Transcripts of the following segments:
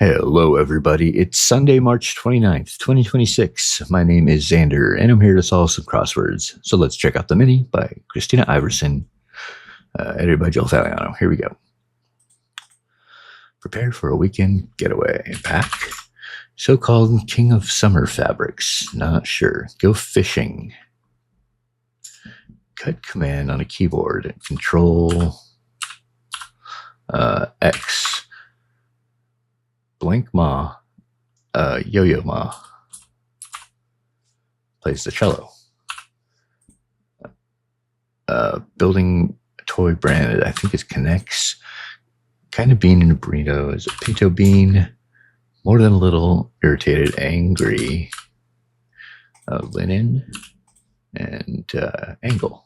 Hello, everybody. It's Sunday, March 29th, 2026. My name is Xander, and I'm here to solve some crosswords. So let's check out the Mini by Christina Iverson, edited by Joel Faliano. Here we go. Prepare for a weekend getaway. Pack. So-called king of summer fabrics. Not sure. Go fishing. Cut command on a keyboard. Control X. Blank Ma, Yo-Yo Ma plays the cello. Building a toy brand, I think it connects. Kind of bean in a burrito is a pinto bean. More than a little, irritated, angry. Linen and angle.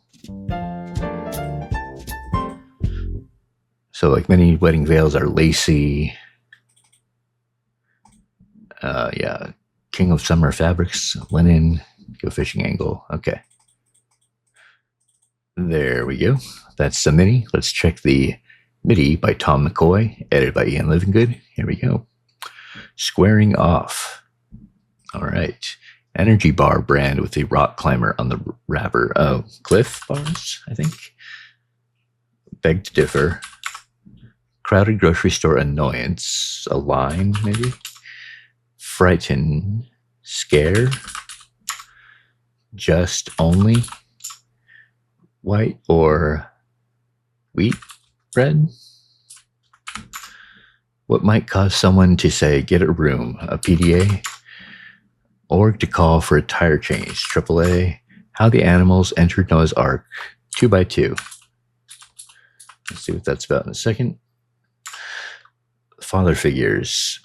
So like many wedding veils are lacy. Yeah, king of summer fabrics, linen, go fishing angle. Okay. There we go. That's the Mini. Let's check the Midi by Tom McCoy, edited by Ian Livingood. Here we go. Squaring off. All right. Energy bar brand with a rock climber on the wrapper. Oh, Cliff bars, I think. Beg to differ. Crowded grocery store annoyance. A line, maybe. Frighten, scare, just only, white or wheat bread. What might cause someone to say, get a room, a PDA, or to call for a tire change, AAA, how the animals entered Noah's Ark, 2x2. Let's see what that's about in a second. Father figures,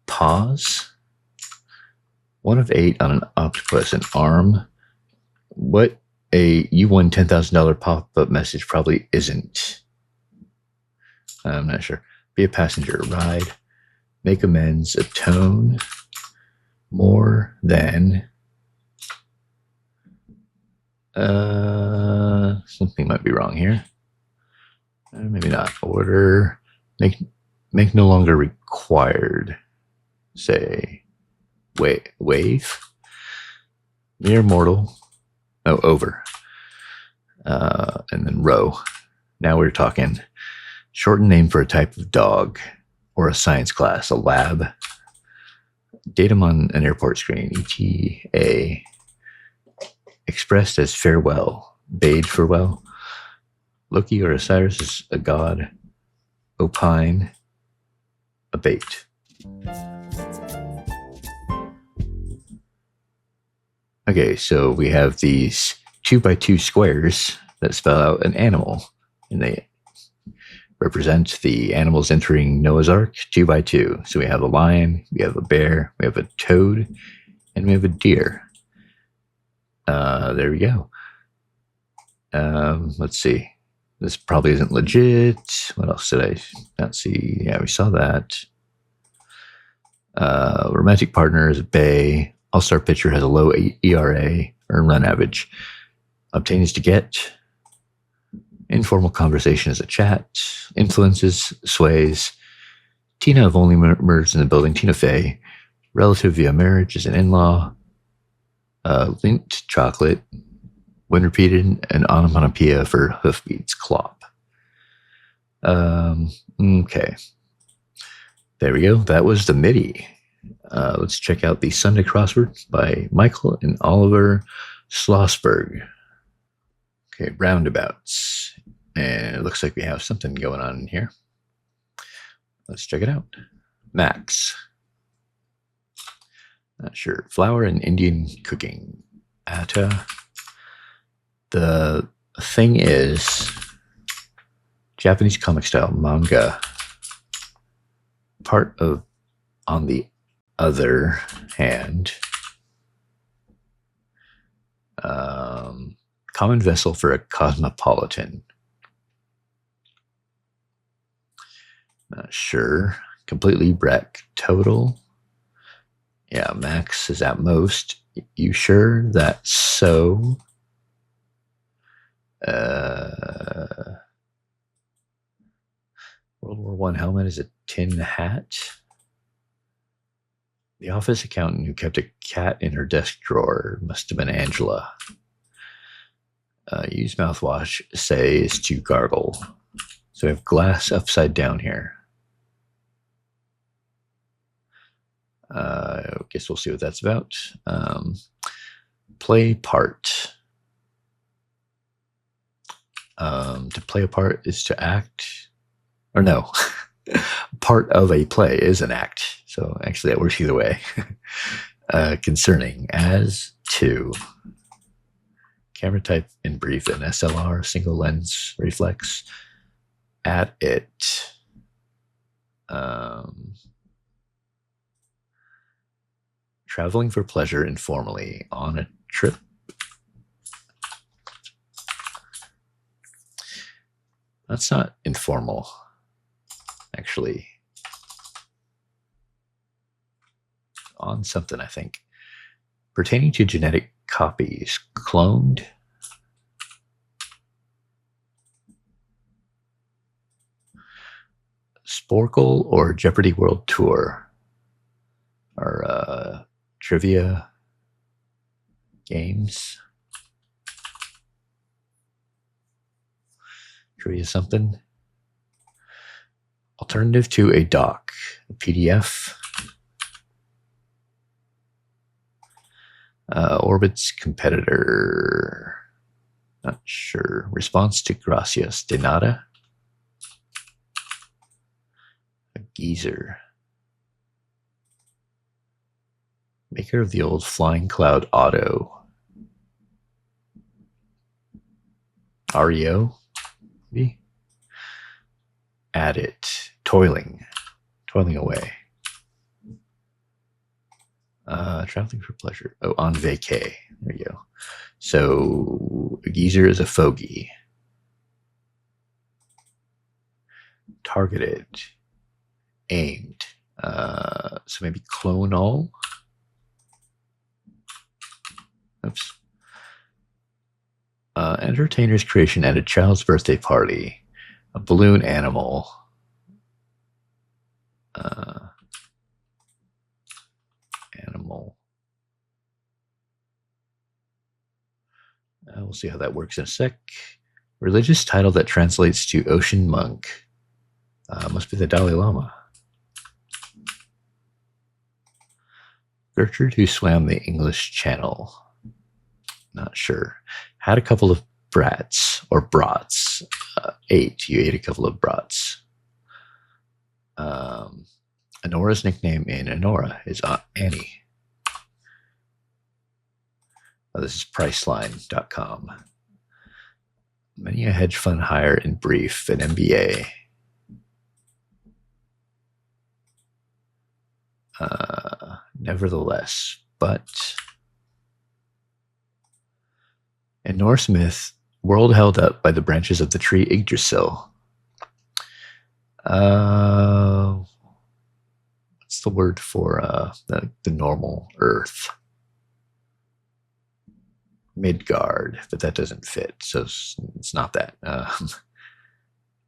pause. 1 of 8 on an octopus, an arm. What a you won $10,000 pop-up message probably isn't. I'm not sure. Be a passenger, ride, make amends, atone, more than. Something might be wrong here. Maybe not. Order, make no longer required. Say. Wave, mere mortal, over, and then row. Now we're talking. Shortened name for a type of dog or a science class, a lab. Datum on an airport screen, ETA. Expressed as farewell, bade farewell. Loki or Osiris is a god. Opine, a bait. Okay, so we have these 2x2 squares that spell out an animal, and they represent the animals entering Noah's Ark 2x2. So we have a lion, we have a bear, we have a toad, and we have a deer. There we go. Let's see. This probably isn't legit. What else did I not see? Yeah, we saw that. Romantic partner is a bay. All-star pitcher has a low ERA, earned run average. Obtain is to get. Informal conversation is a chat. Influences, sways. Tina have only merged in the building. Tina Fey. Relative via marriage is an in-law. Lint, chocolate. When repeated, an onomatopoeia for hoofbeats, clop. Okay. There we go. That was the Midi. Let's check out the Sunday Crossword by Michael and Oliver Schlossberg. Okay, roundabouts. And it looks like we have something going on in here. Let's check it out. Max. Not sure. Flour and Indian cooking. Atta. The thing is Japanese comic style manga. Part of, on the other hand, common vessel for a cosmopolitan. Not sure. Completely wreck. Total. Yeah, max is at most. You sure that's so? World War I helmet is a tin hat. The office accountant who kept a cat in her desk drawer must have been Angela. Use mouthwash, say, is to gargle. So we have glass upside down here. I guess we'll see what that's about. Play part. To play a part is to act, or no, part of a play is an act. So actually that works either way. Concerning, as to. Camera type in brief, an SLR, single lens reflex. At it. Traveling for pleasure informally on a trip. That's not informal, actually. On something, I think. Pertaining to genetic copies, cloned. Sporkle or Jeopardy World Tour are trivia games. Trivia something. Alternative to a doc, a PDF. Orbit's competitor. Not sure. Response to Gracias de Nada. A geezer. Maker of the old Flying Cloud Auto. REO, maybe? Add it. Toiling. Toiling away. Traveling for pleasure. Oh, on vacay. There you go. So a geezer is a fogey. Targeted. Aimed. So maybe clone all. Oops. Entertainer's creation at a child's birthday party. A balloon animal. Animal. We'll see how that works in a sec. Religious title that translates to ocean monk. Must be the Dalai Lama. Gertrude who swam the English Channel. Not sure. Had a couple of brats or brats. Ate. You ate a couple of brats. Honora's nickname in Honora is Annie. Oh, this is Priceline.com. Many a hedge fund hire in brief, an MBA. Nevertheless, but in Norse myth, world held up by the branches of the tree Yggdrasil. What's the word for the normal Earth? Midgard, but that doesn't fit, so it's not that.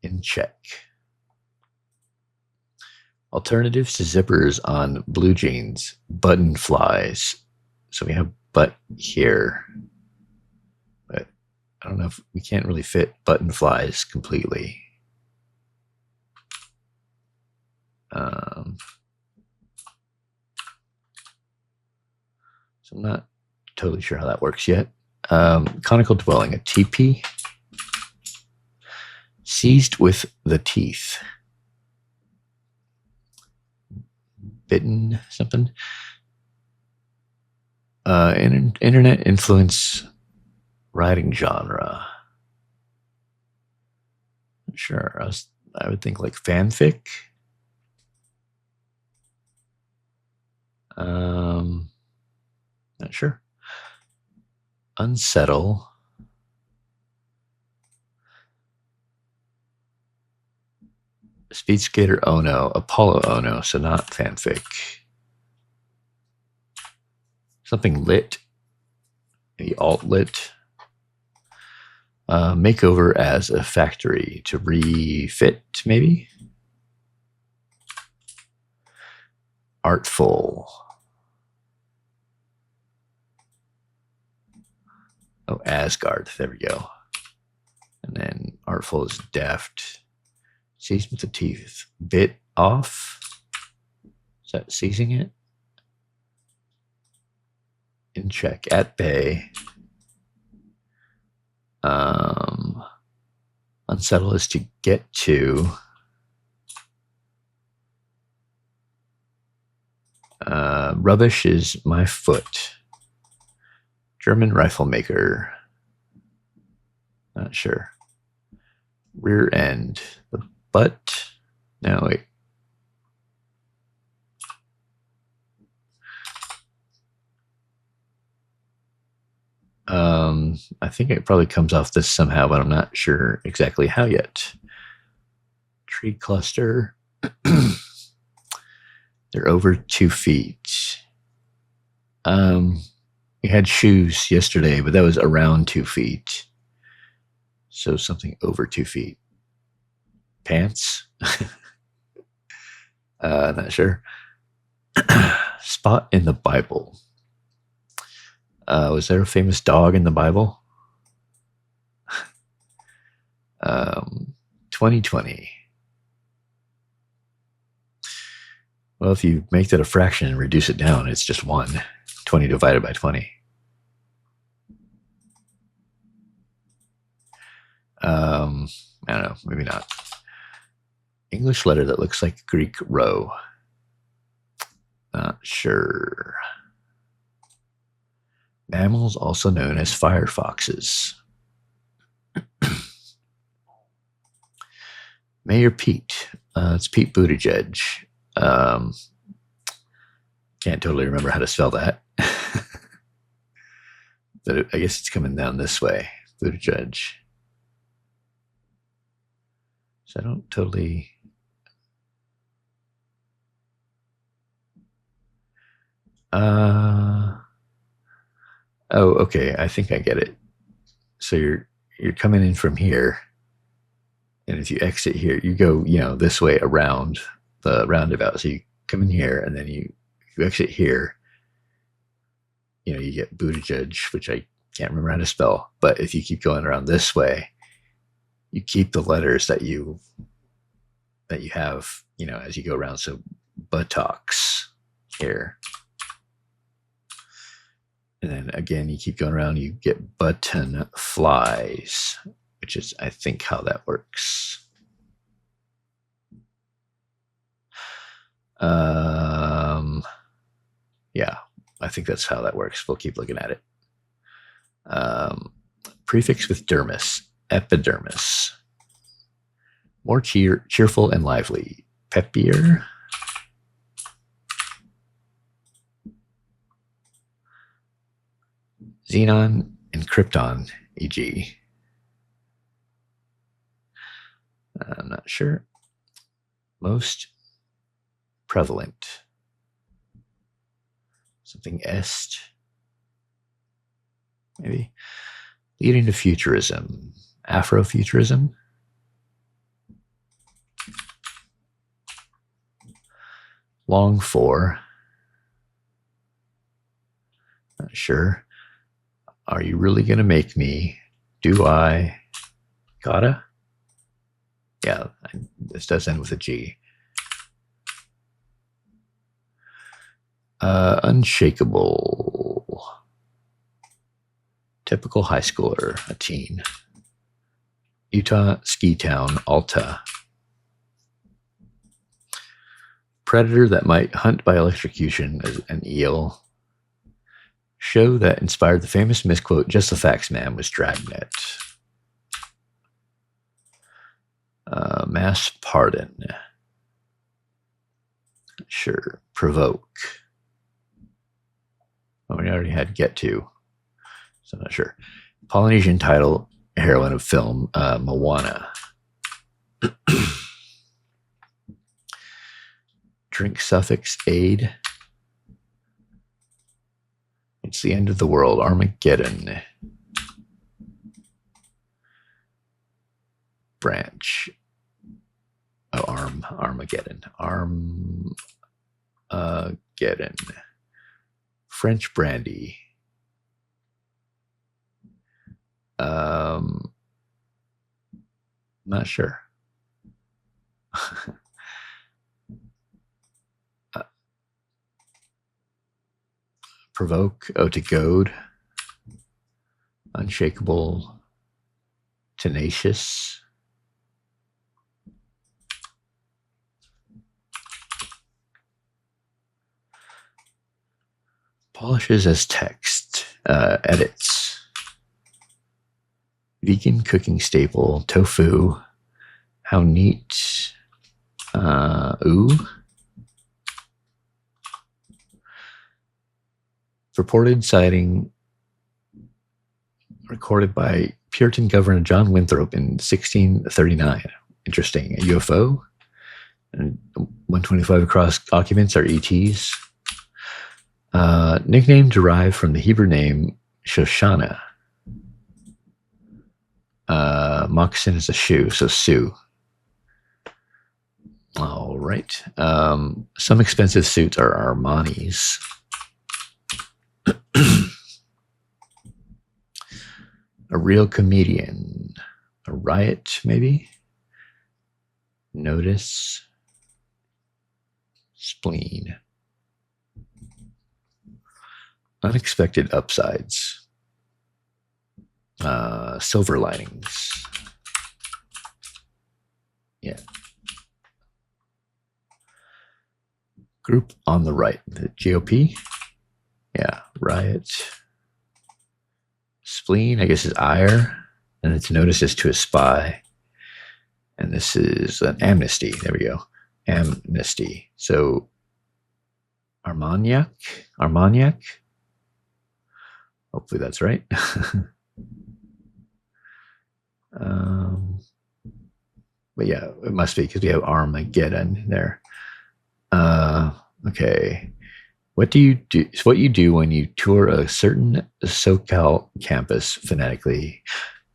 In check. Alternatives to zippers on blue jeans, button flies. So we have butt here, but I don't know if we can't really fit button flies completely. So I'm not totally sure how that works yet. Conical dwelling, a teepee. Seized with the teeth. Bitten something. Internet influence writing genre. Sure, I would think like fanfic. Not sure. Unsettle. Speed Skater Ono, Apollo Ono, so not fanfic. Something lit, maybe alt lit. Makeover as a factory to refit, maybe. Artful. Asgard. There we go. And then artful is deft. Seized with the teeth. Bit off. Is that seizing it? In check. At bay. Unsettle is to get to. Rubbish is my foot. German rifle maker. Not sure. Rear end. The butt. No, wait. I think it probably comes off this somehow, but I'm not sure exactly how yet. Tree cluster. They're over 2 feet. We had shoes yesterday, but that was around 2 feet. So something over 2 feet. Pants? Not sure. Spot in the Bible. Was there a famous dog in the Bible? 2020. Well, if you make that a fraction and reduce it down, it's just 1. 20 divided by 20. I don't know, maybe not. English letter that looks like Greek row. Not sure. Mammals also known as firefoxes. Mayor Pete. It's Pete Buttigieg. Can't totally remember how to spell that. But I guess it's coming down this way. Buttigieg. So I don't totally... Oh, okay. I think I get it. So you're coming in from here, and if you exit here, you go, this way around the roundabout. So you come in here, and then you exit here. You get Buttigieg, which I can't remember how to spell. But if you keep going around this way, you keep the letters that you have, as you go around. So buttocks here. And then again, you keep going around, you get button flies, which is, I think, how that works. Yeah, I think that's how that works. We'll keep looking at it. Prefix with dermis, epidermis. More cheerful and lively. Peppier. Xenon and Krypton, e.g. I'm not sure. Most prevalent. Something est. Maybe. Leading to futurism. Afrofuturism. Long for. Not sure. Are you really going to make me? Do I? Gotta? Yeah, this does end with a G. Unshakable. Typical high schooler, a teen. Utah ski town, Alta. Predator that might hunt by electrocution as an eel. Show that inspired the famous misquote, "Just the facts, ma'am," was Dragnet. Mass pardon. Sure. Provoke. Well, we already had get to, so I'm not sure. Polynesian title, heroine of film, Moana. Drink suffix, aid. It's the end of the world, Armageddon. Branch. Oh, Armageddon. Armageddon. French brandy. Not sure. Provoke, to goad. Unshakable, tenacious. Polishes as text. Edits. Vegan cooking staple, tofu. How neat. Ooh. Reported sighting recorded by Puritan Governor John Winthrop in 1639. Interesting. A UFO. And 125 across occupants are ETs. Nickname derived from the Hebrew name Shoshana. Moccasin is a shoe, so Sue. All right. Some expensive suits are Armani's. A real comedian. A riot, maybe? Notice. Spleen. Unexpected upsides. Silver linings. Yeah. Group on the right. The GOP? Yeah. Riot. Spleen, I guess, is ire. And its notice is to a spy. And this is an amnesty. There we go. Amnesty. So, Armagnac? Hopefully that's right. But yeah, it must be because we have Armageddon there. Okay. What do you do? It's what you do when you tour a certain SoCal campus phonetically.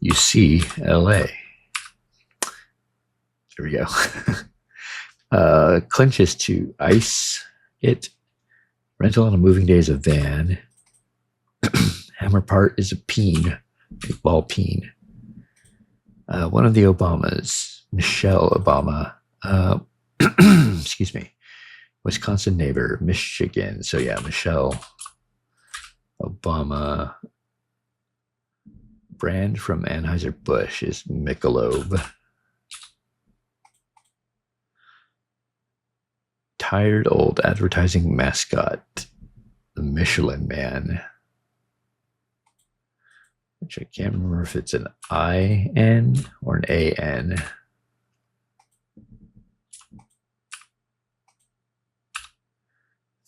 You see LA. There we go. Clinches to ice it. Rental on a moving day is a van. Hammer part is a peen. Big ball peen. One of the Obamas, Michelle Obama, excuse me, Wisconsin neighbor, Michigan. So yeah, Michelle Obama. Brand from Anheuser-Busch is Michelob. Tired old advertising mascot, the Michelin Man. Which I can't remember if it's an I-N or an A-N. I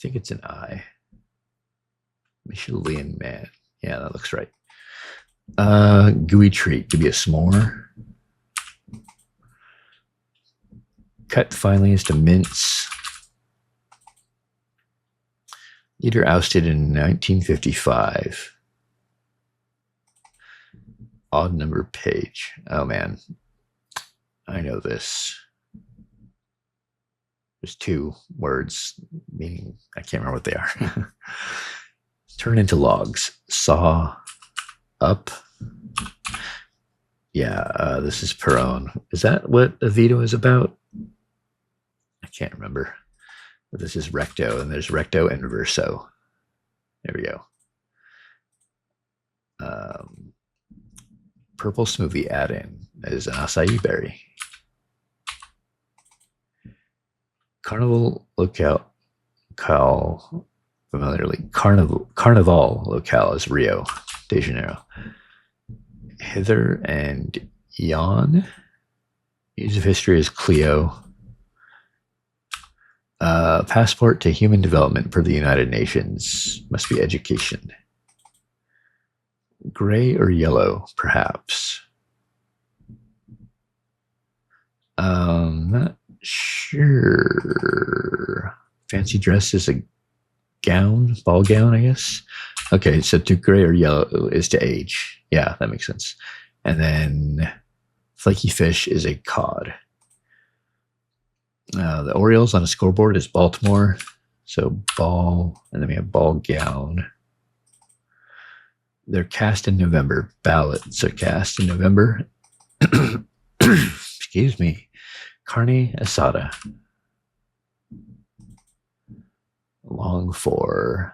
think it's an I. Michelin Man. Yeah, that looks right. Gooey treat. Could be a s'more. Cut finely is to mince. Leader ousted in 1955. Odd number page. Oh man, I know this. There's two words, meaning I can't remember what they are. Turn into logs. Saw up. Yeah, this is Perone. Is that what a veto is about? I can't remember. But this is recto, and there's recto and verso. There we go. Purple smoothie add-in is an acai berry. Carnival locale, familiarly. Carnival locale is Rio de Janeiro. Hither and Yon. Use of history is Clio. Passport to human development per the United Nations must be education. Gray or yellow, perhaps. Not sure. Fancy dress is a gown, ball gown, I guess. Okay, so to gray or yellow is to age. Yeah, that makes sense. And then flaky fish is a cod. The Orioles on a scoreboard is Baltimore. So ball, and then we have ball gown. They're cast in November. Ballots are cast in November. Excuse me. Carne asada. Long for.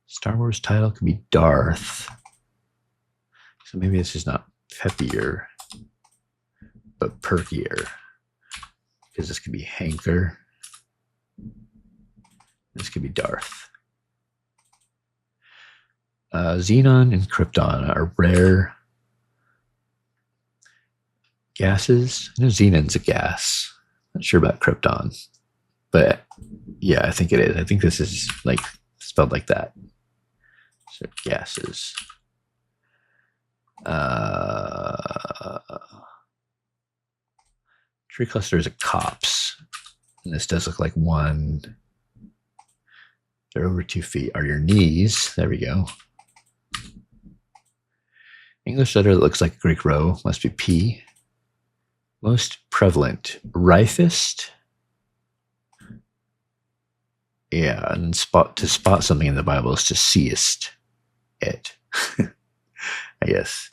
Star Wars title could be Darth. So maybe this is not peppier, but perkier. Because this could be Hanker. This could be Darth. Xenon and Krypton are rare gases. I know Xenon's a gas. Not sure about Krypton. But yeah, I think it is. I think this is like spelled like that. So gases. Tree clusters of cops. And this does look like one. They're over 2 feet. Are your knees? There we go. English letter that looks like a Greek row must be P. Most prevalent. Rifest. Yeah, and to spot something in the Bible is to seest it. I guess.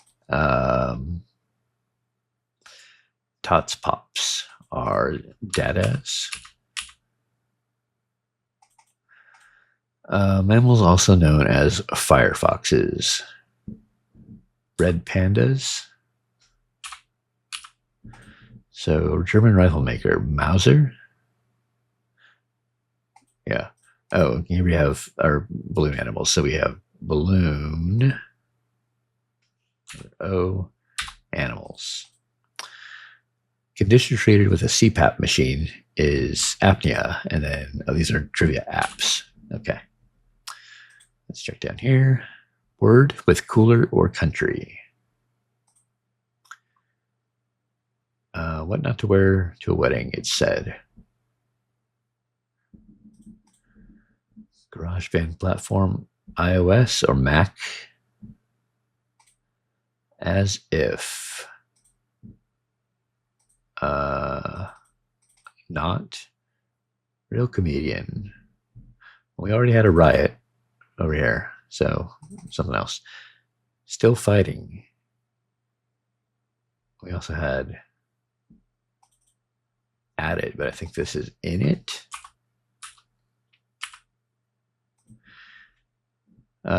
Tots pops are dadas. Mammals also known as firefoxes. Red pandas. So German rifle maker Mauser. Yeah. Oh, here we have our balloon animals. So we have balloon. O animals. Condition treated with a CPAP machine is apnea. And then, oh, these are trivia apps. Okay. Let's check down here. Word with cooler or country. What not to wear to a wedding, it said. GarageBand platform, iOS or Mac. As if. Not. Real comedian. We already had a riot over here, so something else. Still fighting. We also had added, but I think this is in it.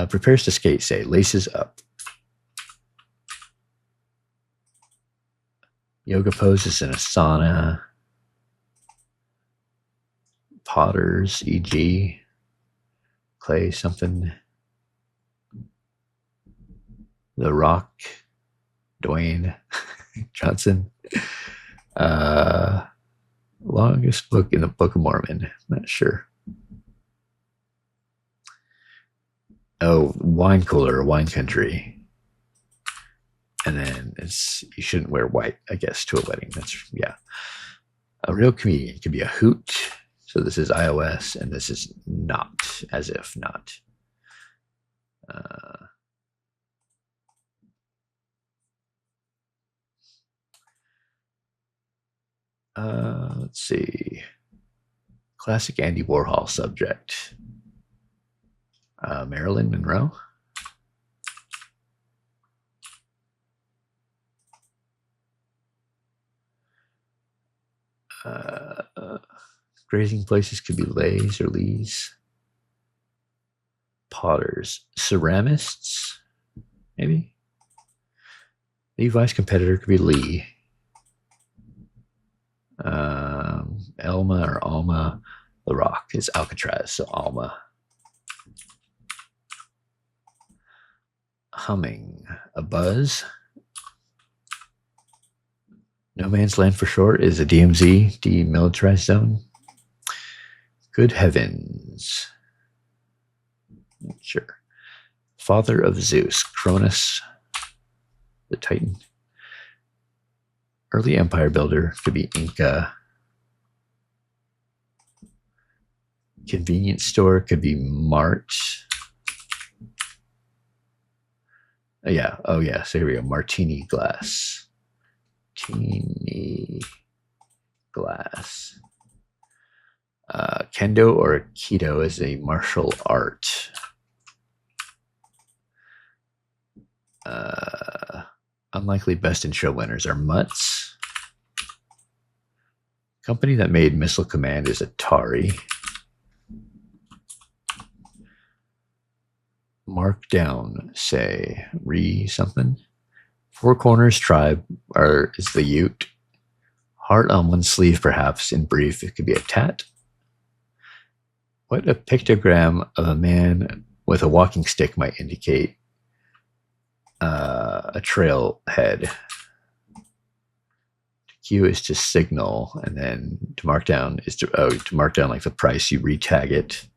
Prepares to skate, say, laces up. Yoga poses in a sauna. Potters, e.g. Clay something. The Rock, Dwayne Johnson. Longest book in the Book of Mormon. Not sure. Oh, wine cooler, wine country. And then it's you shouldn't wear white, I guess, to a wedding. That's yeah. A real comedian could be a hoot. So this is iOS, and this is not, as if not. Let's see. Classic Andy Warhol subject. Marilyn Monroe. Grazing places could be lays or lees. Potters. Ceramists, maybe? Levi's competitor could be Lee. Elma or Alma. The Rock is Alcatraz, so Alma. Humming. A buzz. No Man's Land for short is a DMZ, demilitarized zone. Good heavens. Sure. Father of Zeus, Cronus, the Titan. Early empire builder could be Inca. Convenience store could be Mart. Oh, yeah. Oh, yeah. So here we go. Martini glass. Martini glass. Kendo or Aikido is a martial art. Unlikely best in show winners are Mutts. Company that made Missile Command is Atari. Markdown, say, something. Four Corners Tribe is the Ute. Heart on one sleeve, perhaps. In brief, it could be a tat. What a pictogram of a man with a walking stick might indicate. A trailhead. Q is to signal, and then to mark down is to mark down like the price. You retag it.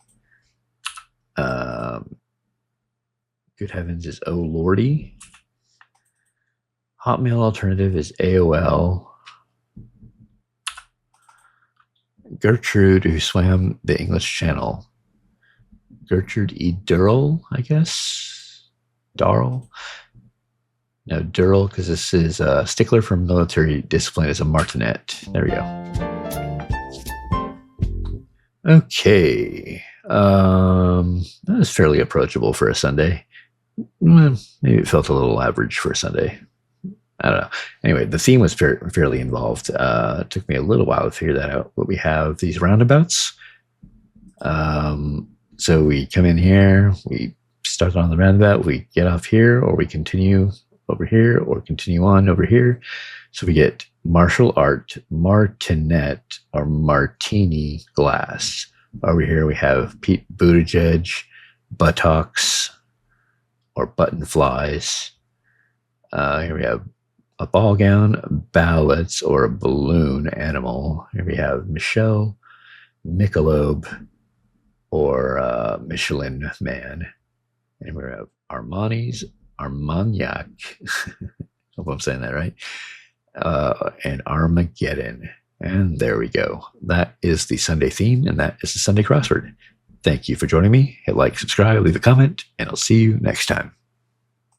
Good heavens is oh lordy. Hotmail alternative is AOL. Gertrude, who swam the English Channel. Gertrude E. Durrell, I guess. Darrell. No, Durrell, because this is a stickler for military discipline as a martinet. There we go. Okay. That was fairly approachable for a Sunday. Maybe it felt a little average for a Sunday. I don't know. Anyway, the theme was fairly involved. It took me a little while to figure that out. But we have these roundabouts. So we come in here, we start on the roundabout, we get off here, or we continue over here, or continue on over here. So we get martial art, martinet, or martini glass. Over here we have Pete Buttigieg, buttocks, or button flies. Here we have a ball gown, ballads, or a balloon animal. Here we have Michelle, Michelob, or Michelin Man. And we have Armagnac. Hope I'm saying that right. And Armageddon. And there we go. That is the Sunday theme, and that is the Sunday crossword. Thank you for joining me. Hit like, subscribe, leave a comment, and I'll see you next time.